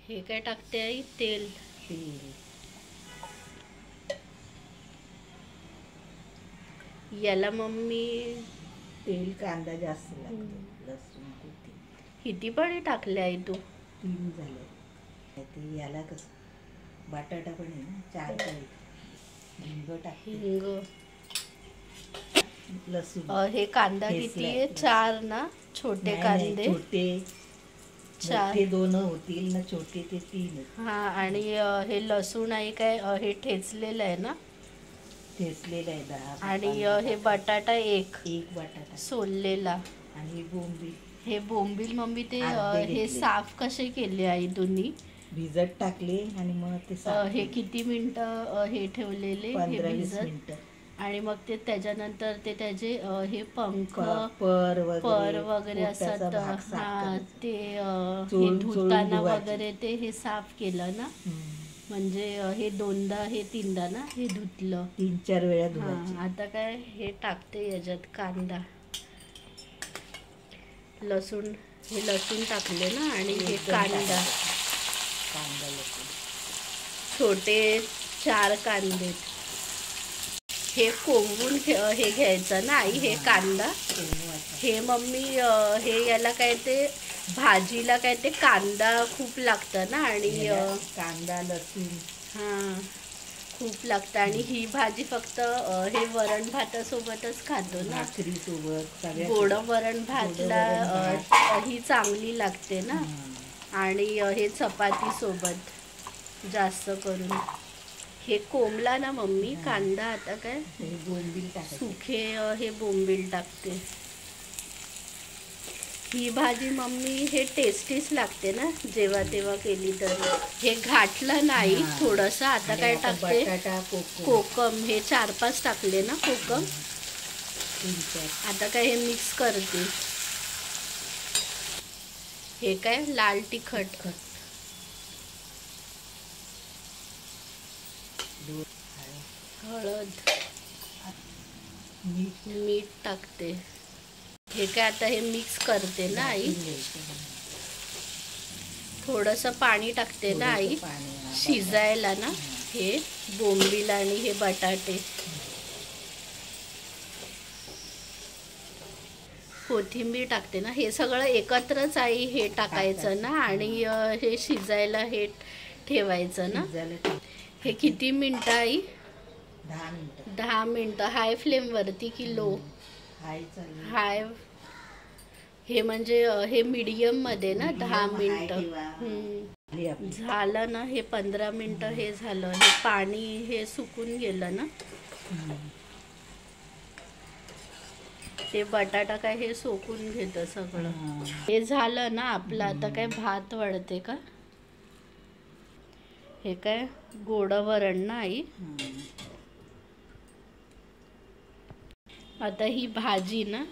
हे काय टाकते आई? तेल. तेल याला मम्मी तेल कांदा जास्त लागतो, लसूण कोथिंबीर. किती पळे टाकले आई तू? 3 झाले. ते याला कसं बटाटा पण आहे ना, 4 पळे. हिंग टाकते. हिंग. लसूण. हे कांदा किती आहे? 4 ना? छोटे कांदे छोटे 4. मोठे 2 होतील ना, छोटे ते 3. हा. आणि हे लसूण आहे काय हे ठेचलेलं आहे ना? ठेचलेलं आहे 10. आणि हे बटाटा एक बटाटा सोललेला. आणि बोंबील. हे बोंबील मम्मी ते अर्धे हे घेतले. साफ कसे केले आई तुम्ही? भिजत टाकले आणि मग ते हे किती मिनिटं हे ठेवलेले? हे 15-20 भिजत. मिनिटं. आणि मग ते त्याच्यानंतर ते त्याचे हे पंख पर वगैरे असतात. हा. ते हे चोळून धुताना धुवायचे. वगैरे ते हे साफ केलं ना? म्हणजे हे 2दा हे 3दा ना हे धुतलं? 3-4 वेळा हा. धुवायचे. आता काय हे टाकते याच्यात कांदा लसूण. हे लसूण टाकले ना आणि हे कांदा. लसूण छोटे 4 कांदे. हे कोंबून हे घ्यायचं ना आई? हे कांदा. हे मम्मी हे याला काय ते भाजीला काय ते कांदा खूप लागतं ना? आणि कांदा लसूण हा खूप लागतं. आणि ही भाजी फक्त हे वरण भातासोबतच खातो ना? भाकरी सोबत. गोड वरण भातला ही चांगली लागते ना? आणि हे चपाती सोबत जास्त करून. हे कोंबला ना मम्मी कांदा. आता काय बोंबील टाकायचे. सुखे हे बोंबील टाकते. ही भाजी मम्मी हे टेस्टीच लागते ना जेव्हा तेव्हा केली तर. हे घाटलं नाही थोडंसं. आता काय टाकते? बटाटा कोकम. हे 4-5 टाकले ना कोकम. 3-4. आता काय हे मिक्स करते. हे काय लाल तिखट. हळद. मीठ टाकते. हे काय आता हे मिक्स करते ना आई? थोडंसं पाणी टाकते ना आई शिजायला ना? हे बोंबील आणि हे बटाटे. कोथिंबीर टाकते ना? हे सगळं एकत्रच आई हे टाकायचं ना? आणि हे शिजायला हे ठेवायचं ना? हे किती मिनिटं आई? 10 मिनिटं. 10 मिनिटं. हाय फ्लेम वरती की लो? हाय. हे म्हणजे हे मीडियम मध्ये ना? 10 मिनिटं. झालं ना? हे 15 मिनिटं हे झालं. हे पाणी हे सुकून गेलं ना? ते बटाटा काय हे सोकून घेतं सगळं. हे झालं ना आपलं. आता काय भात वाढते का? हे काय गोड वरण ना आई? आता ही भाजी ना?